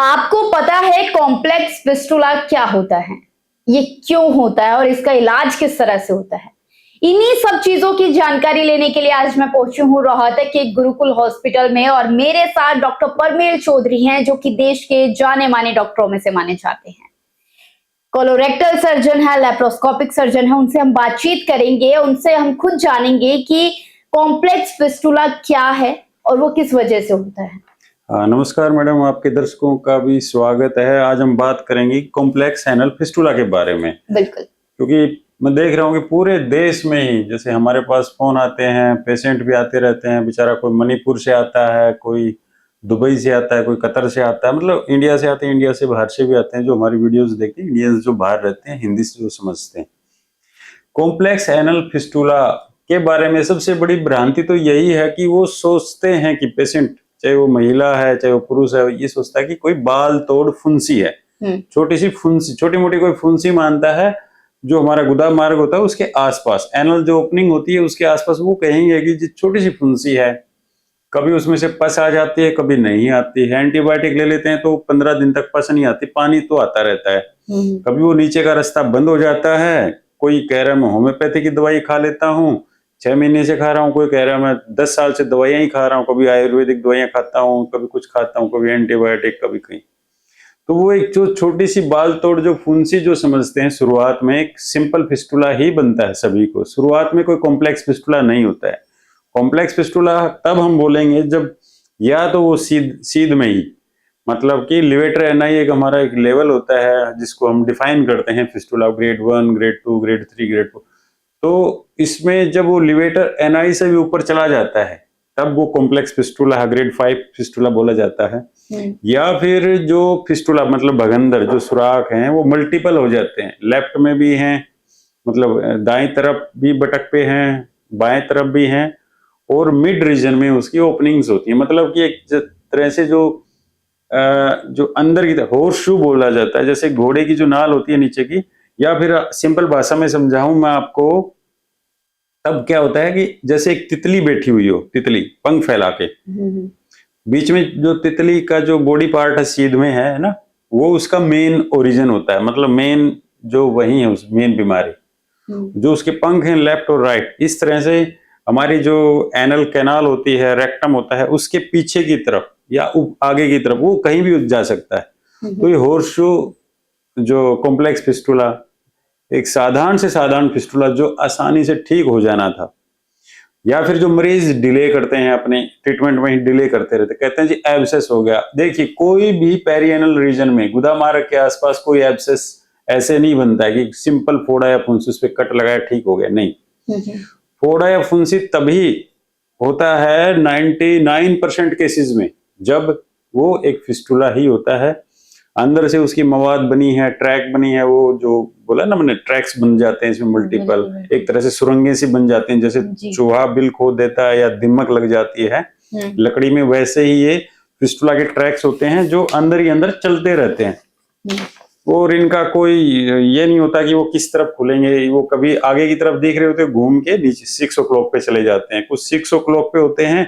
आपको पता है कॉम्प्लेक्स फिस्टुला क्या होता है, ये क्यों होता है और इसका इलाज किस तरह से होता है? इन्हीं सब चीजों की जानकारी लेने के लिए आज मैं पहुंची हूँ रोहतक के गुरुकुल हॉस्पिटल में और मेरे साथ डॉक्टर परमेल चौधरी हैं जो कि देश के जाने माने डॉक्टरों में से माने जाते हैं। कोलोरेक्टल सर्जन है, लेप्रोस्कोपिक सर्जन है। उनसे हम बातचीत करेंगे, उनसे हम खुद जानेंगे कि कॉम्प्लेक्स फिस्टुला क्या है और वो किस वजह से होता है। नमस्कार मैडम, आपके दर्शकों का भी स्वागत है। आज हम बात करेंगे कॉम्प्लेक्स एनल फिस्टुला के बारे में। बिल्कुल, क्योंकि मैं देख रहा हूँ कि पूरे देश में ही जैसे हमारे पास फोन आते हैं, पेशेंट भी आते रहते हैं। बेचारा कोई मणिपुर से आता है, कोई दुबई से आता है, कोई कतर से आता है, मतलब इंडिया से आते हैं, इंडिया से बाहर से भी आते हैं जो हमारी वीडियोस देखते हैं। इंडियंस जो बाहर रहते हैं, हिंदी से जो समझते हैं। कॉम्प्लेक्स एनल फिस्टुला के बारे में सबसे बड़ी भ्रांति तो यही है कि वो सोचते हैं कि पेशेंट, चाहे वो महिला है चाहे वो पुरुष है, ये सोचता है कि कोई बाल तोड़ फुंसी है, छोटी सी फुंसी, छोटी मोटी कोई फुंसी मानता है। जो हमारा गुदा मार्ग होता है उसके आसपास, एनल जो ओपनिंग होती है उसके आसपास वो कहेंगे कि छोटी सी फुंसी है। कभी उसमें से पस आ जाती है, कभी नहीं आती है। एंटीबायोटिक ले लेते हैं तो 15 दिन तक पस नहीं आती, पानी तो आता रहता है। कभी वो नीचे का रास्ता बंद हो जाता है। कोई कह रहा है मैं होम्योपैथी की दवाई खा लेता हूँ, 6 महीने से खा रहा हूँ। कोई कह रहा है मैं 10 साल से दवाइयां ही खा रहा हूँ, कभी आयुर्वेदिक दवाइयां खाता हूँ, कभी कुछ खाता हूँ, कभी एंटीबायोटिक, कभी कहीं। तो वो एक जो छोटी सी बाल तोड़ जो फुंसी जो समझते हैं, शुरुआत में एक सिंपल फिस्टुला ही बनता है सभी को। शुरुआत में कोई कॉम्प्लेक्स फिस्टुला नहीं होता है। कॉम्प्लेक्स फिस्टुला तब हम बोलेंगे जब या तो वो सीध में ही, मतलब कि लिवेटर एनआई एक हमारा एक लेवल होता है जिसको हम डिफाइन करते हैं fistula, grade 1, grade 2, grade 3, grade 4। तो इसमें जब वो लिवेटर एनआई से भी ऊपर चला जाता है तब वो कॉम्प्लेक्स फिस्टुला, ग्रेड 5 फिस्टुला बोला जाता है। या फिर जो फिस्टुला मतलब भगंदर, जो सुराख हैं वो मल्टीपल हो जाते हैं, लेफ्ट में भी हैं, मतलब दाएं तरफ भी बटक पे हैं, बाएं तरफ भी हैं, और मिड रीजन में उसकी ओपनिंग्स होती है। मतलब कि एक तरह से जो अंदर की तरफ हॉर्स शू बोला जाता है, जैसे घोड़े की जो नाल होती है नीचे की। या फिर सिंपल भाषा में समझाऊं मैं आपको, तब क्या होता है कि जैसे एक तितली बैठी हुई हो, तितली पंख फैला के, बीच में जो तितली का जो बॉडी पार्ट है सीध में है ना, वो उसका मेन ओरिजिन होता है। मतलब मेन जो वही है, उस मेन बीमारी जो उसके पंख हैं लेफ्ट और राइट। इस तरह से हमारी जो एनल कैनाल होती है, रेक्टम होता है, उसके पीछे की तरफ या आगे की तरफ वो कहीं भी जा सकता है। तो ये हॉर्सशू जो कॉम्प्लेक्स फिस्टुला एक साधारण से साधारण फिस्टुला जो आसानी से ठीक हो जाना था। या फिर जो मरीज डिले करते हैं, अपने ट्रीटमेंट में ही डिले करते रहते, कहते हैं जी एब्सेस हो गया। देखिए, कोई भी पेरिएनल रीजन में गुदा मार्ग के आसपास कोई एब्सेस ऐसे नहीं बनता है कि सिंपल फोड़ा या फुंसी उस पे कट लगाया ठीक हो गया, नहीं। फोड़ा या फुंसी तभी होता है 99% केसेस में जब वो एक फिस्टुला ही होता है। अंदर से उसकी मवाद बनी है, ट्रैक बनी है, वो जो बोला ना मैंने, ट्रैक्स बन जाते हैं इसमें मल्टीपल, एक तरह से सुरंगें सी बन जाती हैं, जैसे चूहा बिल खोद देता है या दीमक लग जाती है लकड़ी में, वैसे ही ये फिस्टुला के ट्रैक्स होते हैं जो अंदर ही अंदर चलते रहते हैं। और इनका कोई ये नहीं होता कि वो किस तरफ खुलेंगे। वो कभी आगे की तरफ देख रहे होते हैं, घूम के नीचे 6 o'clock पे चले जाते हैं, कुछ 6 o'clock पे होते हैं,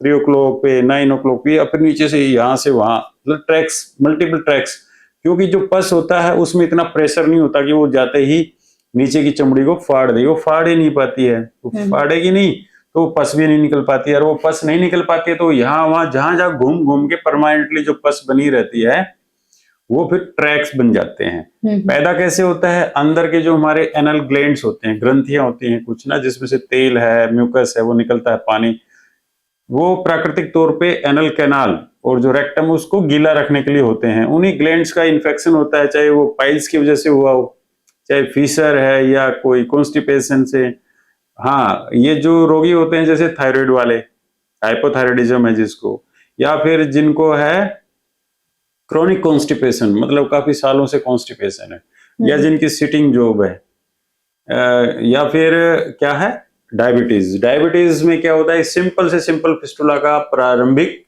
3 o'clock पे, 9 o'clock पे, अपने नीचे से यहाँ से वहां, मतलब ट्रैक्स, मल्टीपल ट्रैक्स। क्योंकि जो पस होता है उसमें इतना प्रेशर नहीं होता कि वो जाते ही नीचे की चमड़ी को फाड़ दे। वो फाड़ ही नहीं पाती है, तो फाड़ेगी नहीं तो पस भी नहीं निकल पाती है। और वो पस नहीं निकल पाती है तो यहाँ वहां जहां जहां घूम घूम के परमानेंटली जो पस बनी रहती है वो फिर ट्रैक्स बन जाते हैं। पैदा कैसे होता है? अंदर के जो हमारे एनल ग्लैंड्स होते हैं, ग्रंथियां होती हैं कुछ ना, जिसमें से तेल है, म्यूकस है, वो निकलता है, पानी, वो प्राकृतिक तौर पे एनल कैनाल और जो रेक्टम उसको गीला रखने के लिए होते हैं। उन्हीं ग्लैंड्स का इन्फेक्शन होता है, चाहे वो पाइल्स की वजह से हुआ हो, चाहे फीसर है या कोई कॉन्स्टिपेशन से। हाँ, ये जो रोगी होते हैं जैसे थायराइड वाले, हाइपोथायराइडिज्म है जिसको, या फिर जिनको है क्रोनिक कॉन्स्टिपेशन, मतलब काफी सालों से कॉन्स्टिपेशन है, या जिनकी सिटिंग जॉब है, या फिर क्या है डायबिटीज। डायबिटीज में क्या होता है, सिंपल से सिंपल फिस्टुला का प्रारंभिक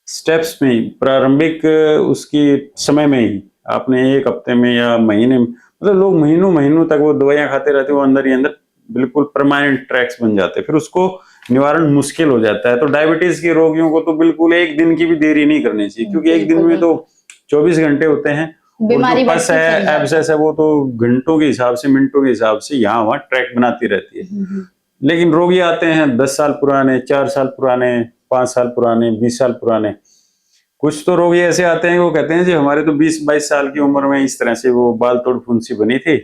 स्टेप्स में, प्रारंभिक उसकी समय में ही, आपने 1 हफ्ते में या महीने में, मतलब लोग महीनों महीनों तक वो दवाइयां खाते रहते, वो अंदर ही अंदर बिल्कुल परमानेंट ट्रैक्स बन जाते हैं, फिर उसको निवारण मुश्किल हो जाता है। तो डायबिटीज के रोगियों को तो बिल्कुल 1 दिन की भी देरी नहीं करनी चाहिए, क्योंकि 1 दिन में तो 24 घंटे होते हैं। और बीमारी जो पस बढ़ती चली है, जाती एब्सेस है, वो तो घंटों के हिसाब से, मिनटों के हिसाब से यहाँ वहाँ ट्रैक बनाती रहती है। लेकिन रोगी आते हैं 10 साल पुराने, 4 साल पुराने, 5 साल पुराने, 20 साल पुराने। कुछ तो रोगी ऐसे आते हैं, वो कहते हैं जी हमारे तो 20-22 साल की उम्र में इस तरह से वो बाल तोड़ फुंसी बनी थी,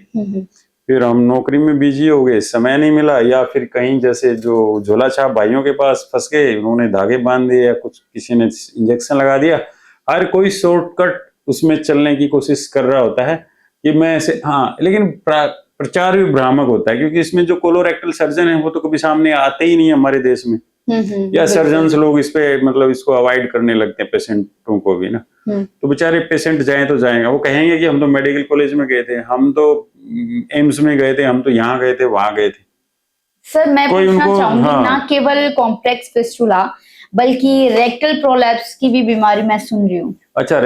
फिर हम नौकरी में बिजी हो गए, समय नहीं मिला, या फिर कहीं जैसे जो झोला छाप भाइयों के पास फंस गए, उन्होंने धागे बांध दिए, या कुछ किसी ने इंजेक्शन लगा दिया। हर कोई शॉर्टकट उसमें चलने की कोशिश कर रहा होता है कि मैं ऐसे, हाँ, लेकिन प्रचार भी भ्रामक होता है, क्योंकि इसमें जो कोलोरेक्टल सर्जन है वो तो कभी सामने आते ही नहीं है हमारे देश में, या सर्जन लोग इस पे मतलब इसको अवॉइड करने लगते हैं पेशेंटों को भी ना। तो बेचारे पेशेंट जाएं तो जाएंगे, वो कहेंगे कि हम तो मेडिकल कॉलेज में गए थे, हम तो एम्स में गए थे, हम तो यहाँ गए थे, वहां गए थे। सर मैं कोई पूछना उनको, चाहूंगी हाँ, ना केवल कॉम्प्लेक्स फिस्टुला बल्कि रेक्टल प्रोलैप्स की भी बीमारी मैं सुन रही हूँ। अच्छा,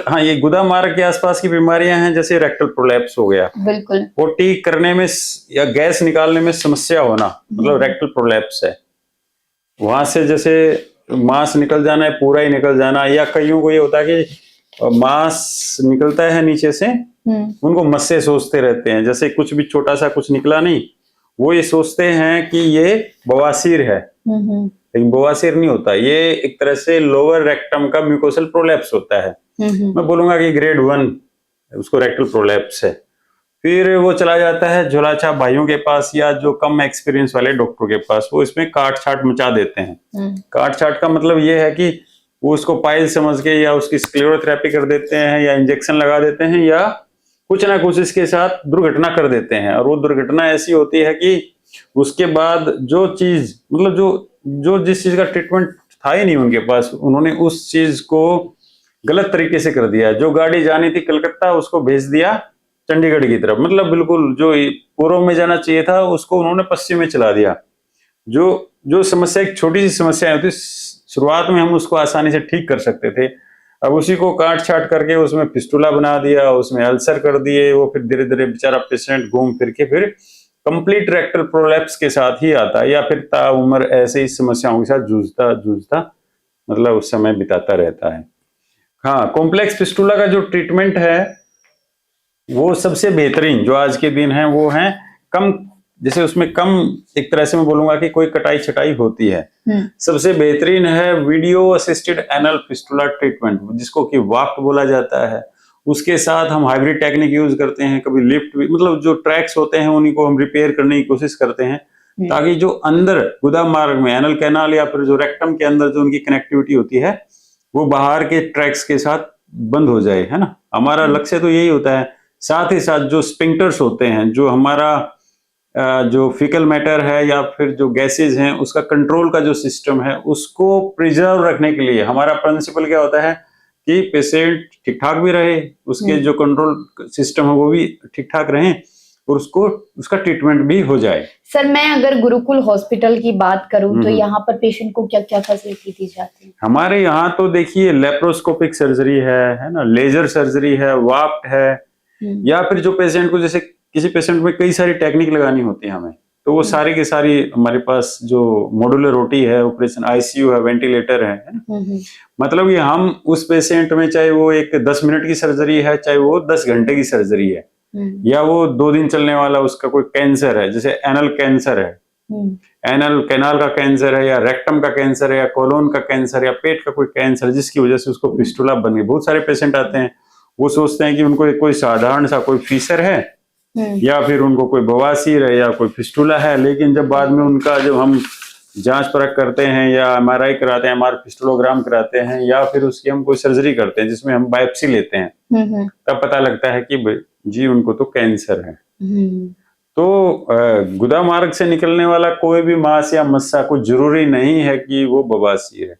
हाँ, ये गुदा मार्ग के आसपास की बीमारियां हैं, जैसे रेक्टल प्रोलैप्स हो गया, बिल्कुल, वो ठीक करने में या गैस निकालने में समस्या होना, मतलब रेक्टल प्रोलैप्स है। वहां से जैसे मांस निकल जाना है, पूरा ही निकल जाना, या कईयों को ये होता है कि मांस निकलता है नीचे से, उनको मस्से सोचते रहते हैं, जैसे कुछ भी छोटा सा कुछ निकला नहीं, वो ये सोचते हैं कि ये बवासीर है, लेकिन बवासीर नहीं होता, ये एक तरह से लोअर रेक्टम का म्यूकोसल प्रोलैप्स होता है। मैं बोलूंगा कि ग्रेड 1 उसको रेक्टल प्रोलैप्स है। फिर वो चला जाता है झोला छाप भाइयों के पास, या जो कम एक्सपीरियंस वाले डॉक्टर के पास, वो इसमें काट छाट मचा देते हैं। काट छाट का मतलब ये है कि वो उसको पाइल समझ के या उसकी स्क्लेरोथेरेपी कर देते हैं, या इंजेक्शन लगा देते हैं, या कुछ ना कुछ इसके साथ दुर्घटना कर देते हैं। और वो दुर्घटना ऐसी होती है कि उसके बाद जो चीज, मतलब जो जिस चीज का ट्रीटमेंट था ही नहीं उनके पास, उन्होंने उस चीज को गलत तरीके से कर दिया। जो गाड़ी जानी थी कलकत्ता, उसको भेज दिया चंडीगढ़ की तरफ, मतलब बिल्कुल जो पूर्व में जाना चाहिए था उसको उन्होंने पश्चिम में चला दिया। जो समस्या एक छोटी सी समस्या होती, शुरुआत में हम उसको आसानी से ठीक कर सकते थे, अब उसी को काट छाट करके उसमें फिस्टुला बना दिया, उसमें अल्सर कर दिए, वो फिर धीरे धीरे बेचारा पेशेंट घूम फिर के फिर कंप्लीट रेक्टल प्रोलैप्स के साथ ही आता है, या फिर ताउम्र ऐसे ही समस्याओं के साथ जूझता मतलब उस समय बिताता रहता है। हाँ, कॉम्प्लेक्स फिस्टुला का जो ट्रीटमेंट है वो सबसे बेहतरीन जो आज के दिन है वो है कम, जैसे उसमें कम, एक तरह से मैं बोलूंगा कि कोई कटाई छटाई होती है। सबसे बेहतरीन है video assisted anal fistula treatment, जिसको कि वाफ्ट बोला जाता है। उसके साथ हम हाइब्रिड टेक्निक यूज करते हैं, कभी लिफ्ट भी, मतलब जो ट्रैक्स होते हैं उन्हीं को हम रिपेयर करने की कोशिश करते हैं, ताकि जो अंदर गुदा मार्ग में एनल कैनाल या फिर जो रेक्टम के अंदर जो उनकी कनेक्टिविटी होती है वो बाहर के ट्रैक्स के साथ बंद हो जाए, है ना। हमारा लक्ष्य तो यही होता है। साथ ही साथ जो स्पिंक्टर्स होते हैं, जो हमारा जो फीकल मैटर है या फिर जो गैसेज हैं, उसका कंट्रोल का जो सिस्टम है उसको प्रिजर्व रखने के लिए हमारा प्रिंसिपल क्या होता है कि पेशेंट ठीक ठाक भी रहे, उसके जो कंट्रोल सिस्टम है वो भी ठीक ठाक रहे, और उसका ट्रीटमेंट भी हो जाए। सर मैं अगर गुरुकुल हॉस्पिटल की बात करूं तो यहाँ पर पेशेंट को क्या क्या फैसिलिटी दी जाती है? हमारे यहाँ तो देखिए लेप्रोस्कोपिक सर्जरी है ना, लेजर सर्जरी है, वाफ्ट है, या फिर जो पेशेंट को, जैसे किसी पेशेंट में कई सारी टेक्निक लगानी होती है हमें, तो वो सारी की सारी हमारे पास जो मॉड्यूलर ओटी है, ऑपरेशन आईसीयू है, वेंटिलेटर है ना। मतलब कि हम उस पेशेंट में, चाहे वो एक 10 मिनट की सर्जरी है, चाहे वो 10 घंटे की सर्जरी है, या वो 2 दिन चलने वाला उसका कोई कैंसर है, जैसे एनल कैंसर है, एनल कैनाल का कैंसर है, या रेक्टम का कैंसर है, या कोलोन का कैंसर, या पेट का कोई कैंसर जिसकी वजह से उसको फिस्टुला बन गई। बहुत सारे पेशेंट आते हैं, वो सोचते हैं कि उनको कोई साधारण सा कोई फीसर है, या फिर उनको कोई बवासीर है, या कोई फिस्टुला है, लेकिन जब बाद में उनका जब हम जांच परख करते हैं, या एमआरआई कराते हैं, हमारा फिस्टुलोग्राम कराते हैं, या फिर उसकी हम कोई सर्जरी करते हैं जिसमें हम बायोप्सी लेते हैं, तब पता लगता है कि जी उनको तो कैंसर है। तो गुदा मार्ग से निकलने वाला कोई भी मांस या मस्सा कोई जरूरी नहीं है कि वो बवासीर है।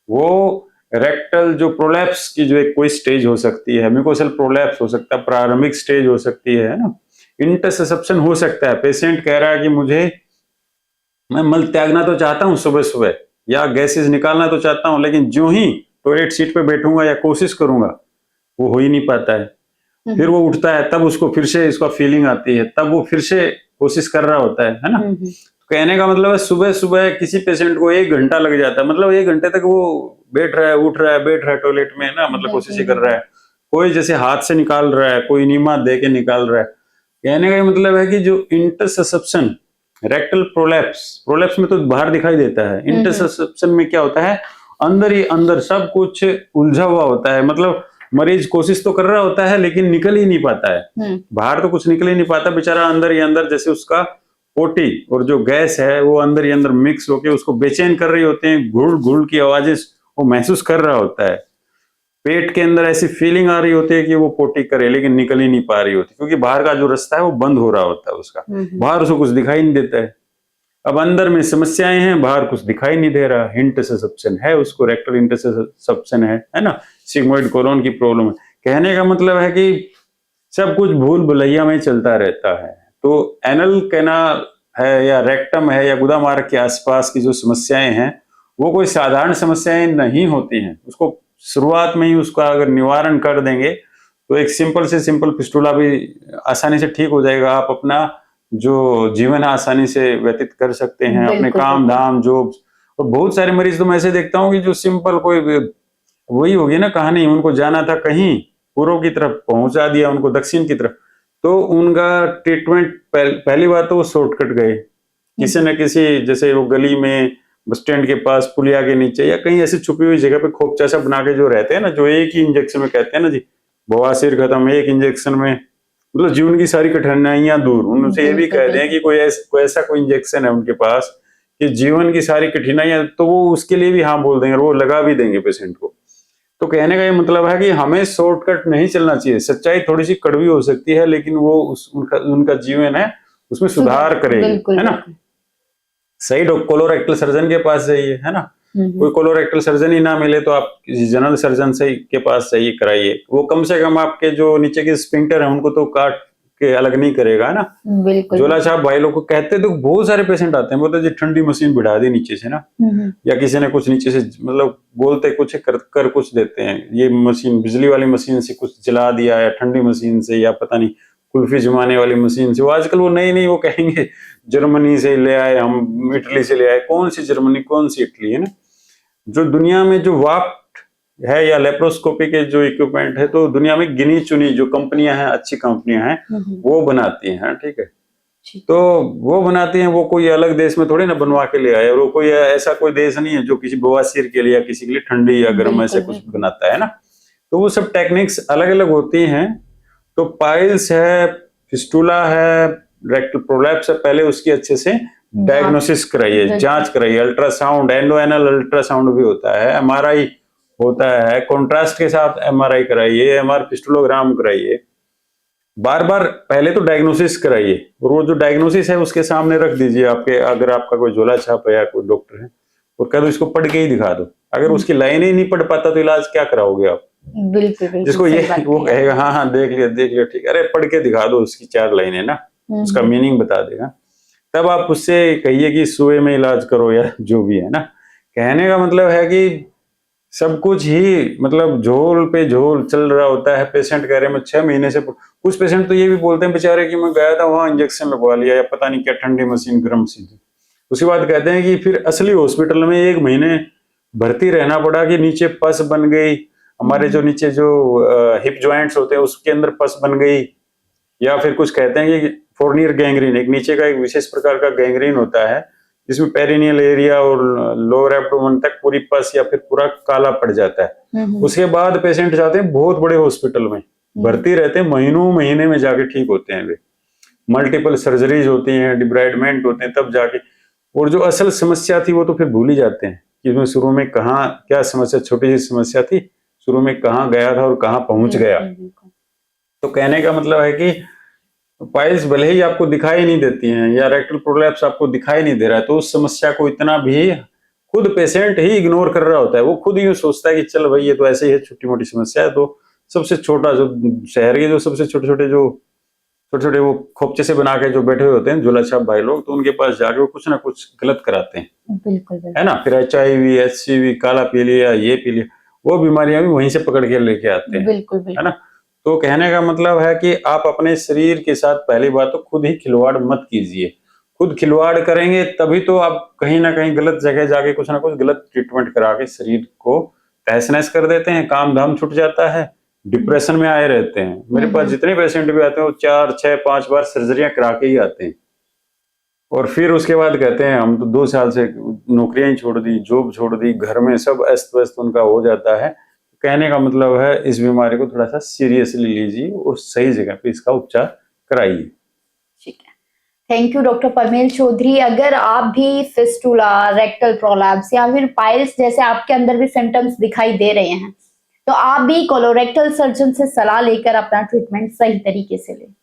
वो रेक्टल जो प्रोलैप्स की जो एक कोई स्टेज हो सकती है, म्यूकोसल प्रोलैप्स हो सकता है, प्रारंभिक स्टेज हो सकती है ना, इंटरसेप्शन हो सकता है। पेशेंट कह रहा है कि मैं मल त्यागना तो चाहता हूं सुबह सुबह, या गैसेज निकालना तो चाहता हूं, लेकिन जो ही टॉयलेट सीट पे बैठूंगा या कोशिश करूंगा वो हो ही नहीं पाता है। फिर वो उठता है, तब उसको फिर से इसका फीलिंग आती है, तब वो फिर से कोशिश कर रहा होता है ना। कहने का मतलब है सुबह सुबह किसी पेशेंट को 1 घंटा लग जाता है, मतलब 1 घंटे तक वो बैठ रहा है, उठ रहा है, बैठ रहा है टॉयलेट में ना, मतलब कोशिश कर रहा है। कोई जैसे हाथ से निकाल रहा है, कोई नीमा दे के निकाल रहा है। कहने का ये मतलब है कि जो इंटरसेप्शन, रेक्टल प्रोलैप्स, प्रोलैप्स में तो बाहर दिखाई देता है, इंटरसेप्शन में क्या होता है, अंदर ही अंदर सब कुछ उलझा हुआ होता है। मतलब मरीज कोशिश तो कर रहा होता है लेकिन निकल ही नहीं पाता है, बाहर तो कुछ निकल ही नहीं पाता, बेचारा अंदर ही अंदर जैसे उसका पोटी और जो गैस है वो अंदर ही अंदर मिक्स होके उसको बेचैन कर रही होते हैं, घुड़ घुड़ की आवाजें वो महसूस कर रहा होता है। पेट के अंदर ऐसी फीलिंग आ रही होती है कि वो पोटी करे लेकिन निकल ही नहीं पा रही होती, क्योंकि बाहर का जो रास्ता है वो बंद हो रहा होता है उसका, बाहर उसको कुछ दिखाई नहीं देता है। अब अंदर में समस्याएं हैं, बाहर कुछ दिखाई नहीं दे रहा, इंटरसेप्शन है उसको, रेक्टल इंटरसेप्शन है ना, सिग्मोइड कोलोन की प्रॉब्लम है। कहने का मतलब है कि सब कुछ भूल भुलैया में चलता रहता है। तो एनल कैनाल है या रेक्टम है या गुदा मार्ग के आसपास की जो समस्याएं हैं वो कोई साधारण समस्याएं नहीं होती हैं। उसको शुरुआत में ही उसका अगर निवारण कर देंगे तो एक सिंपल से सिंपल फिस्टुला भी आसानी से ठीक हो जाएगा। आप अपना जो जीवन है आसानी से व्यतीत कर सकते हैं, अपने काम धाम जॉब। और बहुत सारे मरीज तो मैं ऐसे देखता हूँ कि जो सिंपल कोई वही होगी ना कहानी, उनको जाना था कहीं पूर्व की तरफ, पहुंचा दिया उनको दक्षिण की तरफ, तो उनका ट्रीटमेंट पहली बार तो वो शॉर्टकट गए किसी न किसी, जैसे वो गली में, बस स्टैंड के पास, पुलिया के नीचे या कहीं ऐसी छुपी हुई जगह पे खोपचा सा बना के जो रहते हैं ना, जो एक ही इंजेक्शन में कहते हैं ना जी बवासीर खत्म एक इंजेक्शन में, मतलब जीवन की सारी कठिनाइयां दूर। उनसे ये भी कह दें कि कोई ऐसा कोई इंजेक्शन है उनके पास कि जीवन की सारी कठिनाइयां, तो वो उसके लिए भी हाँ बोल देंगे और वो लगा भी देंगे पेशेंट को। तो कहने का ये मतलब है कि हमें शॉर्टकट नहीं चलना चाहिए। सच्चाई थोड़ी सी कड़वी हो सकती है लेकिन वो उनका जीवन है उसमें सुधार करेगी, है ना। सही कोलोरेक्टल सर्जन के पास जाइए, है ना। कोई कोलोरेक्टल सर्जन ही ना मिले तो आप किसी जनरल सर्जन से के पास जाइए, कराइए। वो कम से कम आपके जो नीचे के स्फिंक्टर है उनको तो काट के अलग नहीं करेगा, है ना। झोला छाप भाई लोग को कहते तो बहुत सारे पेशेंट आते हैं, बोलते जी ठंडी मशीन बिठा दी नीचे से ना, या किसी ने कुछ नीचे से मतलब बोलते कुछ कर कुछ देते हैं, ये मशीन बिजली वाली मशीन से कुछ जला दिया या ठंडी मशीन से या पता नहीं कुल्फी जमाने वाली मशीन से। वो आजकल वो नई वो कहेंगे जर्मनी से ले आए, हम इटली से ले आए। कौन सी जर्मनी कौन सी इटली, है ना। जो दुनिया में जो वाप्ट है या लेप्रोस्कोपी के जो इक्विपमेंट है तो दुनिया में गिनी चुनी जो कंपनियां हैं, अच्छी कंपनियां हैं वो बनाती हैं, ठीक है। तो वो बनाती हैं, वो कोई अलग देश में थोड़ी ना बनवा के ले आए, और वो कोई ऐसा कोई देश नहीं है जो किसी बवासीर के लिए या किसी के लिए ठंडी या गर्म ऐसे कुछ बनाता है ना। तो वो सब टेक्निक्स अलग अलग होती हैं। तो पाइल्स है, फिस्टुला है, रेक्टल प्रोलैप्स है, पहले उसकी अच्छे से डायग्नोसिस कराइए, जांच कराइए। अल्ट्रासाउंड, एंडोएनल अल्ट्रासाउंड भी होता है, एमआरआई होता है, कॉन्ट्रास्ट के साथ एमआरआई कराइए, एमआर फिस्टुलोग्राम कराइए। बार बार पहले तो डायग्नोसिस कराइए, और वो जो डायग्नोसिस है उसके सामने रख दीजिए आपके, अगर आपका कोई झोला छाप है या कोई डॉक्टर है, और कह दो इसको पढ़ के ही दिखा दो। अगर उसकी लाइन ही नहीं पढ़ पाता तो इलाज क्या कराओगे आप। बिल्कुल जिसको ये वो कहेगा हाँ देख लिया ठीक, अरे पढ़ के दिखा दो उसकी 4 लाइनें ना, उसका मीनिंग बता देगा। तब आप उससे कहिए कि सुए में इलाज करो या जो भी है ना। कहने का मतलब है कि सब कुछ ही मतलब झोल पे झोल चल रहा होता है। पेशेंट कह रहे हैं मैं 6 महीने से, कुछ पेशेंट तो ये भी बोलते हैं बेचारे कि मैं गया था वहां इंजेक्शन लगवा लिया या पता नहीं क्या ठंडी मशीन गर्म मशीन। उसके बाद कहते हैं कि फिर असली हॉस्पिटल में 1 महीने भर्ती रहना पड़ा कि नीचे पस बन गई, हमारे जो नीचे जो हिप जॉइंट्स होते हैं उसके अंदर पस बन गई, या फिर कुछ कहते हैं कि फोर्नियर गैंग्रीन, एक नीचे का एक विशेष प्रकार का गैंग्रीन होता है जिसमें पेरिनियल एरिया और लोअर एब्डोमेन तक पूरी पस या फिर पूरा काला पड़ जाता है। उसके बाद पेशेंट जाते हैं बहुत बड़े हॉस्पिटल में, भर्ती रहते हैं, महीनों महीने में जाके ठीक होते हैं वे। मल्टीपल सर्जरीज होती हैं, डिब्राइडमेंट होते हैं तब जाके, और जो असल समस्या थी वो तो फिर भूल ही जाते हैं कि उसमें शुरू में कहाँ क्या समस्या, छोटी सी समस्या थी, शुरू में कहाँ गया था और कहाँ पहुंच गया। तो कहने का मतलब है कि पाइल्स भले ही आपको दिखाई नहीं देती हैं या रेक्टल प्रोलैप्स आपको दिखाई नहीं दे रहा है, तो उस समस्या को इतना भी खुद पेशेंट ही इग्नोर कर रहा होता है। वो खुद ही सोचता है कि चल भाई ये तो ऐसे ही है, छोटी मोटी समस्या है। तो सबसे छोटा जो शहर के जो सबसे छोटे छोटे वो खोपचे से बना के जो बैठे हुए होते हैं झोला छाप भाई लोग, तो उनके पास जाके वो कुछ ना कुछ गलत कराते हैं, बिल्कुल है ना। फिर HIV, HCV, काला पीलिया, ये पीलिया, वो बीमारियां भी वहीं से पकड़ के लेके आते हैं, बिल्कुल है ना। तो कहने का मतलब है कि आप अपने शरीर के साथ पहली बात तो खुद ही खिलवाड़ मत कीजिए। खुद खिलवाड़ करेंगे तभी तो आप कहीं ना कहीं गलत जगह जाके कुछ ना कुछ गलत ट्रीटमेंट करा के शरीर को तहस नहस कर देते हैं, काम धाम छूट जाता है, डिप्रेशन में आए रहते हैं। मेरे पास जितने पेशेंट भी आते हैं वो 4, 6, 5 बार सर्जरियां करा के ही आते हैं, और फिर उसके बाद कहते हैं हम तो 2 साल से नौकरियां ही छोड़ दी, जॉब छोड़ दी, घर में सब अस्त व्यस्त उनका हो जाता है। कहने का मतलब है इस बीमारी को थोड़ा सा सीरियसली लीजिए और सही जगह पे इसका उपचार कराइए। ठीक है, thank you doctor Parmel Chaudhary. अगर आप भी फिस्टुला, रेक्टल प्रोलैप्स या फिर पाइल्स जैसे आपके अंदर भी सिम्टम्स दिखाई दे रहे हैं, तो आप भी कोलोरेक्टल सर्जन से सलाह लेकर अपना ट्रीटमेंट सही तरीके से लें।